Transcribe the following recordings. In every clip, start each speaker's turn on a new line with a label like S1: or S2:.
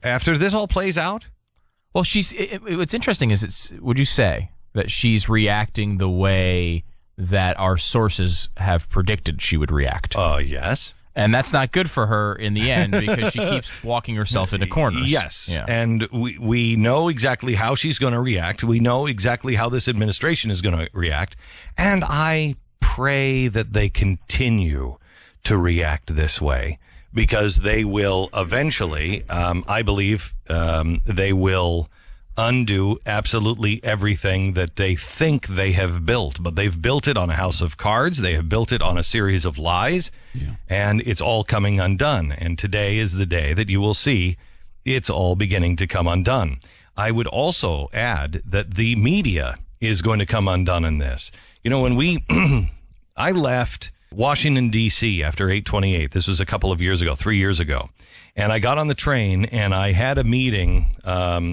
S1: after this all plays out?
S2: Well, what's interesting is would you say that she's reacting the way that our sources have predicted she would react?
S1: Yes.
S2: And that's not good for her in the end because she keeps walking herself into corners.
S1: Yes.
S2: Yeah.
S1: And we know exactly how she's going to react. We know exactly how this administration is going to react. And I pray that they continue to react this way because they will eventually, I believe, they will undo absolutely everything that they think they have built. But they've built it on a house of cards. They have built it on a series of lies. Yeah. And it's all coming undone. And today is the day that you will see it's all beginning to come undone. I would also add that the media is going to come undone in this. You know, when I left Washington, D.C. after 8/28, this was a couple of years ago, 3 years ago. And I got on the train and I had a meeting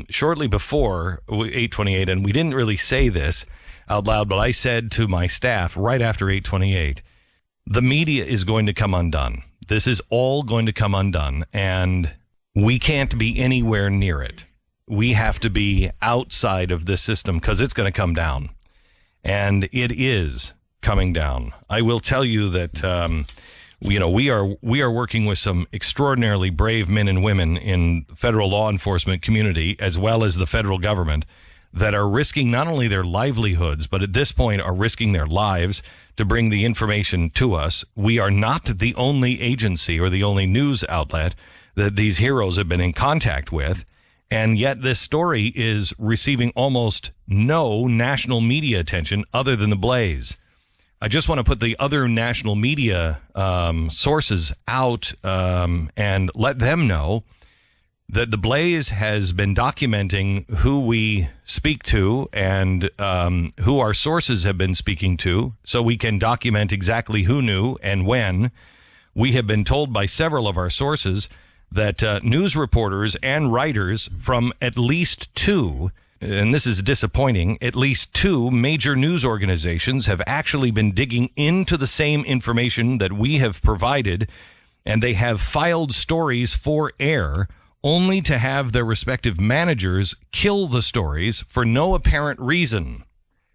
S1: shortly before 8/28, and we didn't really say this out loud, but I said to my staff right after 8/28, the media is going to come undone. This is all going to come undone, and we can't be anywhere near it. We have to be outside of this system because it's going to come down, and it is coming down. I will tell you that we are working with some extraordinarily brave men and women in federal law enforcement community as well as the federal government that are risking not only their livelihoods, but at this point are risking their lives to bring the information to us. We are not the only agency or the only news outlet that these heroes have been in contact with. And yet this story is receiving almost no national media attention other than the Blaze. I just want to put the other national media sources out and let them know that the Blaze has been documenting who we speak to and who our sources have been speaking to, so we can document exactly who knew and when. We have been told by several of our sources that news reporters and writers from at least two, and this is disappointing, at least two major news organizations have actually been digging into the same information that we have provided, and they have filed stories for air only to have their respective managers kill the stories for no apparent reason.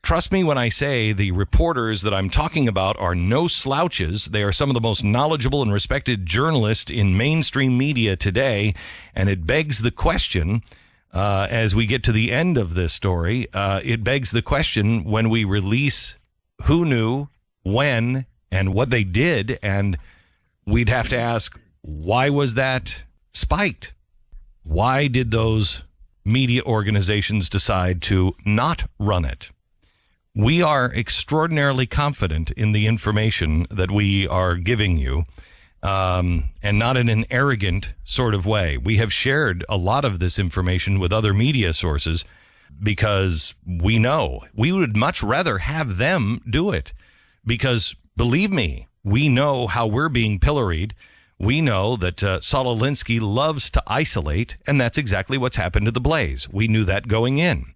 S1: Trust me when I say the reporters that I'm talking about are no slouches. They are some of the most knowledgeable and respected journalists in mainstream media today, and it begs the question, as we get to the end of this story, it begs the question when we release who knew, when, and what they did, and we'd have to ask, why was that spiked? Why did those media organizations decide to not run it? We are extraordinarily confident in the information that we are giving you, and not in an arrogant sort of way. We have shared a lot of this information with other media sources because we know we would much rather have them do it because, believe me, we know how we're being pilloried. We know that Saul Alinsky loves to isolate, and that's exactly what's happened to the Blaze. We knew that going in.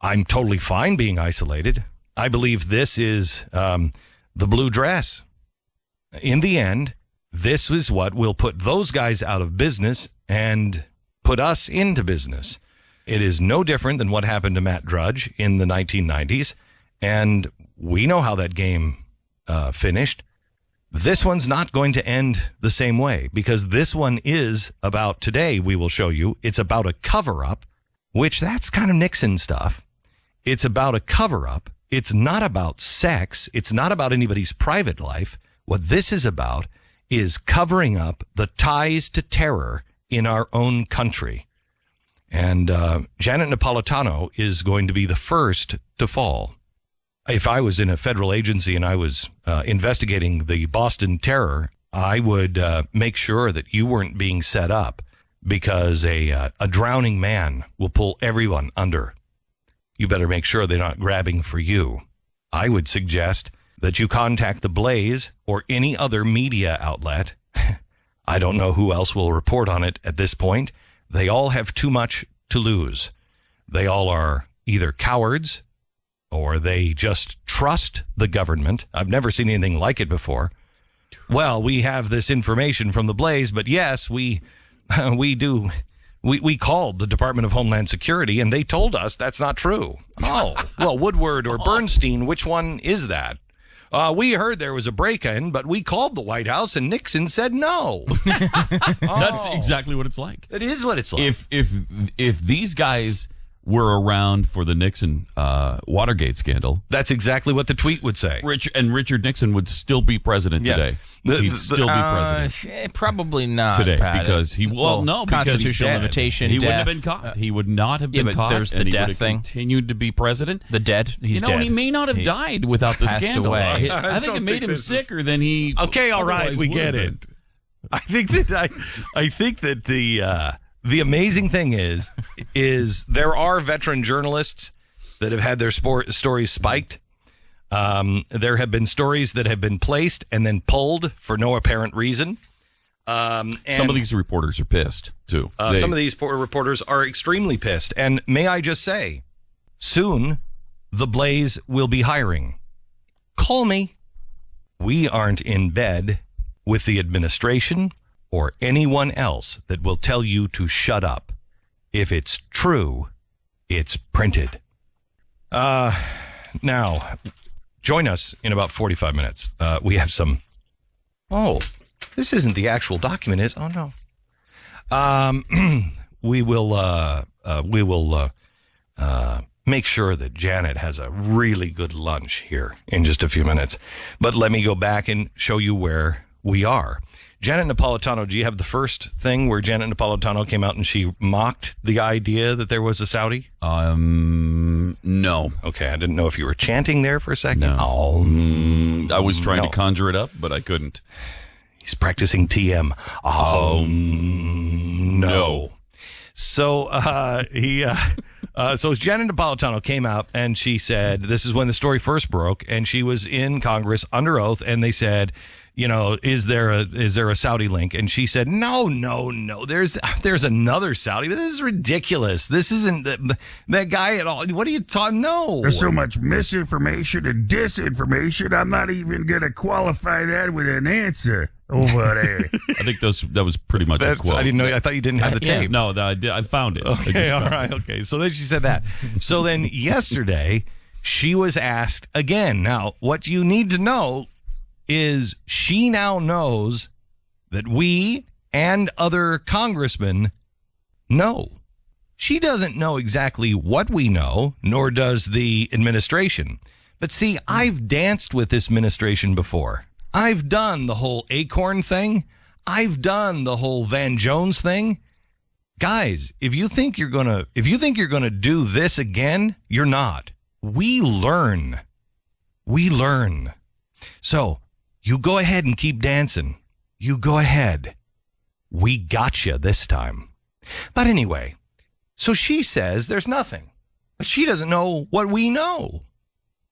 S1: I'm totally fine being isolated. I believe this is the blue dress. In the end, this is what will put those guys out of business and put us into business. It is no different than what happened to Matt Drudge in the 1990s, and we know how that game finished. This one's not going to end the same way because this one is about, today we will show you, it's about a cover-up, which that's kind of Nixon stuff. It's about a cover-up. It's not about sex. It's not about anybody's private life. What this is about is covering up the ties to terror in our own country. And Janet Napolitano is going to be the first to fall. If I was in a federal agency and I was investigating the Boston terror, I would make sure that you weren't being set up because a drowning man will pull everyone under. You better make sure they're not grabbing for you. I would suggest that you contact the Blaze or any other media outlet. I don't know who else will report on it at this point. They all have too much to lose. They all are either cowards or they just trust the government. I've never seen anything like it before. Well, we have this information from the Blaze, but yes, we do We called the Department of Homeland Security, and they told us that's not true. Oh, well, Woodward or Bernstein, which one is that? We heard there was a break-in, but we called the White House, and Nixon said no.
S3: That's exactly what it's like.
S1: It is what it's like.
S3: If these guys were around for the Nixon Watergate scandal,
S1: that's exactly what the tweet would say.
S3: Richard Nixon would still be president today. He'd still be president.
S2: Probably not
S3: today,
S2: Pat.
S3: because because
S2: constitutional limitation.
S3: He
S2: death.
S3: wouldn't have been caught. He would not have been caught.
S2: There's the
S3: and he
S2: death
S3: would have
S2: thing.
S3: continued to be president.
S2: The dead. He's dead.
S3: He may not have died without the
S2: passed
S3: scandal.
S2: away.
S3: I think it made him sicker than he.
S1: Okay, all right, we get it. I think that the amazing thing is there are veteran journalists that have had their stories spiked. There have been stories that have been placed and then pulled for no apparent reason.
S3: Some of these reporters are pissed, too.
S1: Some of these reporters are extremely pissed. And may I just say, soon the Blaze will be hiring. Call me. We aren't in bed with the administration or anyone else that will tell you to shut up. If it's true, it's printed. Now, join us in about 45 minutes. We have some... Oh, this isn't the actual document, is... Oh, no. We will make sure that Janet has a really good lunch here in just a few minutes. But let me go back and show you where we are. Janet Napolitano, do you have the first thing where Janet Napolitano came out and she mocked the idea that there was a Saudi?
S3: No.
S1: Okay, I didn't know if you were chanting there for a second.
S3: No.
S1: Oh,
S3: I was trying to conjure it up, but I couldn't.
S1: He's practicing TM. No. So so Janet Napolitano came out and she said, this is when the story first broke, and she was in Congress under oath, and they said, you know, is there a Saudi link? And she said, no. There's another Saudi, but this is ridiculous. This isn't that guy at all. What are you talking? No.
S4: There's so much misinformation and disinformation. I'm not even going to qualify that with an answer over there.
S3: I think that was pretty much a quote.
S1: I didn't know. I thought you didn't have the tape.
S3: No, I did. I found it.
S1: Okay, all right. Okay. So then she said that. So then yesterday she was asked again. Now, what you need to know is she now knows that we and other congressmen know. She doesn't know exactly what we know, nor does the administration. But see, I've danced with this administration before. I've done the whole Acorn thing. I've done the whole Van Jones thing. Guys, if you think you're gonna do this again, you're not. We learn. So you go ahead and keep dancing. You go ahead. We gotcha this time. But anyway, so she says there's nothing, but she doesn't know what we know.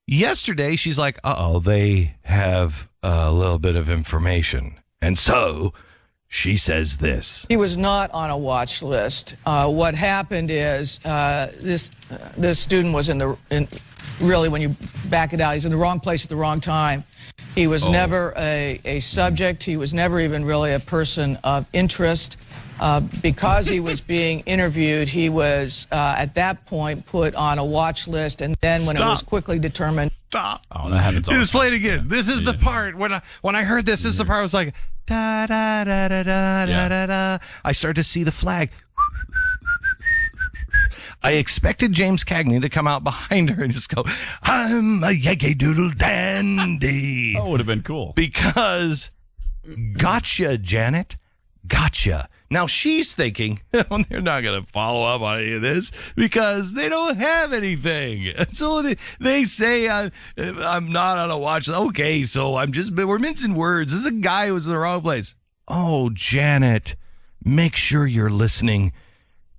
S1: Yesterday, she's like, they have a little bit of information. And so she says this.
S5: He was not on a watch list. What happened is this student was really, when you back it out, he's in the wrong place at the wrong time. He was never a subject. He was never even really a person of interest. Because he was being interviewed, he was at that point put on a watch list, and then when it was quickly determined.
S1: Stop.
S3: Oh, that happens all the time.
S1: Just play it again. This is the part when I heard this. This is the part I was like, da da da da da da da da. I started to see the flag. I expected James Cagney to come out behind her and just go, I'm a Yankee Doodle Dandy.
S3: That would have been cool.
S1: Because gotcha, Janet. Gotcha. Now she's thinking they're not going to follow up on any of this because they don't have anything. So they say I'm not on a watch. Okay, so we're mincing words. This is a guy who was in the wrong place. Oh, Janet, make sure you're listening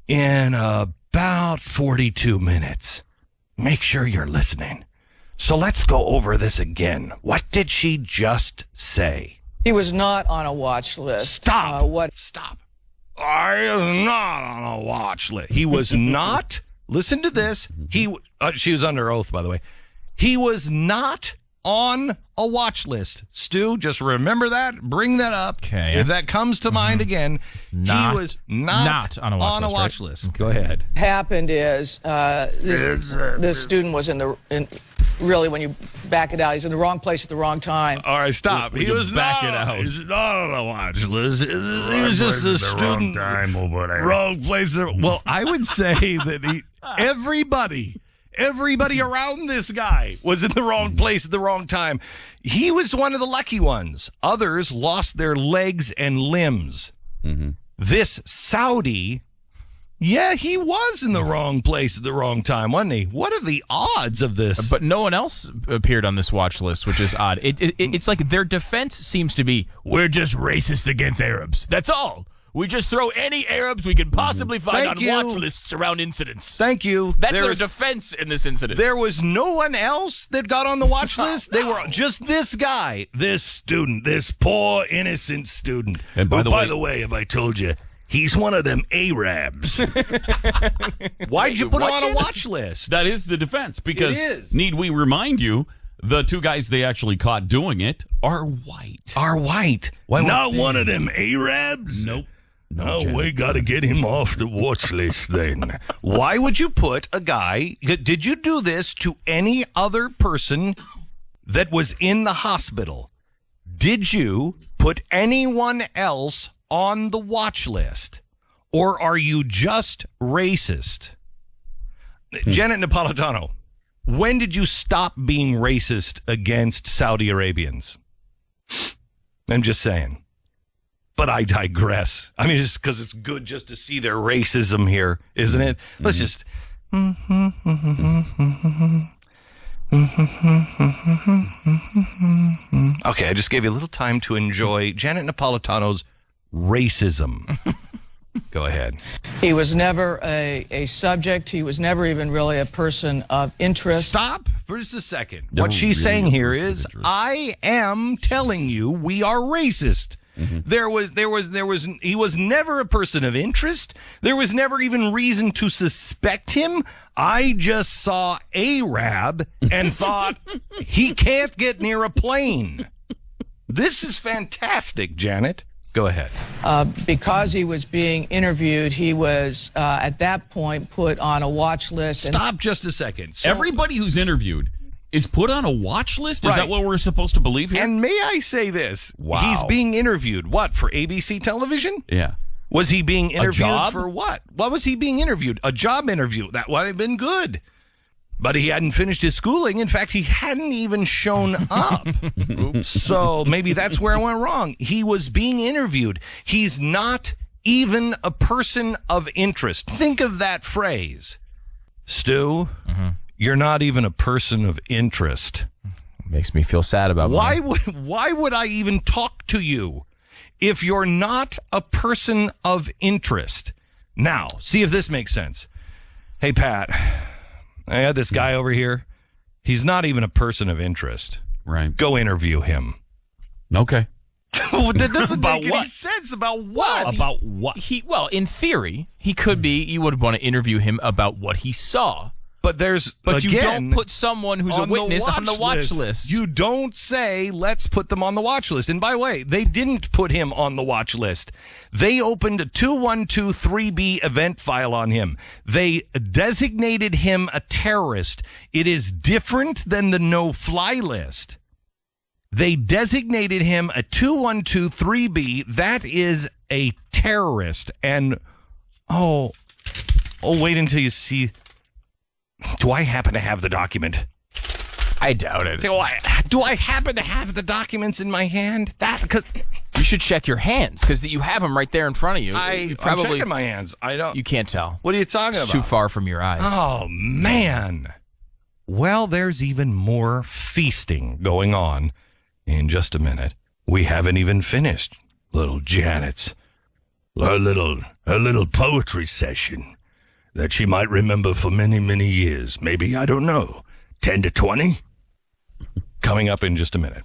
S1: in about 42 minutes. Make sure you're listening. So let's go over this again. What did she just say?
S5: He was not on a watch list.
S1: Stop. Stop. I am not on a watch list. He was not. Listen to this. She was under oath, by the way. He was not on a watch list. Stu, just remember that. Bring that up.
S2: Okay.
S1: If that comes to mind again, he was not
S2: on a watch list, right?
S1: Go ahead.
S5: Happened is this student was really, when you back it out, he's in the wrong place at the wrong time.
S1: All right, stop.
S3: We
S1: He was
S3: back
S1: not,
S3: it out.
S1: He's not on a watch list. He was just a student.
S4: Wrong time over there.
S1: Wrong place. Well, I would say that everybody around this guy was in the wrong place at the wrong time. He was one of the lucky ones. Others lost their legs and limbs.
S3: Mm-hmm.
S1: This Saudi, yeah, he was in the wrong place at the wrong time, wasn't he? What are the odds of this?
S2: But no one else appeared on this watch list, which is odd. It's like their defense seems to be, we're just racist against Arabs. That's all. We just throw any Arabs we can possibly find
S1: Thank
S2: on
S1: you.
S2: watch lists around incidents.
S1: Thank you.
S2: That's their defense in this incident.
S1: There was no one else that got on the watch list. They were just this guy, this student, this poor innocent student.
S3: And by the
S1: way, have I told you, he's one of them Arabs. Why'd you put him on a watch list?
S3: That is the defense, because
S1: It is.
S3: need we remind you, the two guys they actually caught doing it are white.
S1: Are white.
S3: Why would
S1: Not
S3: they?
S1: one of them Arabs?
S3: Nope.
S1: No,
S3: Janet.
S1: we got to get him off the watch list then. Why would you put a guy... Did you do this to any other person that was in the hospital? Did you put anyone else on the watch list? Or are you just racist? Janet Napolitano, when did you stop being racist against Saudi Arabians? I'm just saying. But I digress. I mean, it's because it's good just to see their racism here, isn't it? Let's just... Okay, I just gave you a little time to enjoy Janet Napolitano's racism. Go ahead.
S5: He was never a subject. He was never even really a person of interest.
S1: Stop for just a second.
S3: Never
S1: What she's
S3: really
S1: saying
S3: a
S1: here
S3: person of
S1: is,
S3: interest.
S1: I am telling you, we are racist. He was never a person of interest. There was never even reason to suspect him. I just saw Arab and thought he can't get near a plane. This is fantastic, Janet. Go ahead.
S5: Because he was being interviewed, he was at that point put on a watch list.
S1: Stop just a second. So,
S3: Everybody who's interviewed is put on a watch list? Is
S1: Right.
S3: that what we're supposed to believe here?
S1: and may I say this?
S3: Wow.
S1: He's being interviewed. What, for ABC television?
S3: yeah.
S1: Was he being interviewed
S3: job?
S1: for what? What was he being interviewed? A job interview. That would have been good. But he hadn't finished his schooling. In fact, he hadn't even shown up. So maybe that's where I went wrong. He was being interviewed. He's not even a person of interest. Think of that phrase. Stu, you're not even a person of interest.
S2: Makes me feel sad about
S1: Why would I even talk to you if you're not a person of interest? Now, see if this makes sense. Hey, Pat, I had this guy over here. He's not even a person of interest.
S3: Right.
S1: Go interview him.
S3: Okay.
S1: That doesn't
S3: About
S1: make any
S3: what?
S1: sense. About what?
S3: About what?
S2: Well, in theory, he could be. You would want to interview him about what he saw.
S1: But
S2: But you
S1: again,
S2: don't put someone who's a
S1: on the
S2: witness on the watch list.
S1: You don't say, let's put them on the watch list. And by the way, they didn't put him on the watch list. They opened a 2123B event file on him. They designated him a terrorist. It is different than the no-fly list. They designated him a 2123B. That is a terrorist. And, wait until you see... Do I happen to have the document?
S2: I doubt it.
S1: Do I happen to have the documents in my hand? Because
S2: You should check your hands because you have them right there in front of you. You
S1: I'm
S2: probably
S1: checking my hands. I don't.
S2: you can't tell.
S1: What are you talking
S2: It's
S1: about?
S2: too far from your eyes.
S1: Oh man. Well, there's even more feasting going on in just a minute. We haven't even finished, little Janet's a little poetry session that she might remember for many, many years. Maybe, I don't know, 10 to 20? Coming up in just a minute.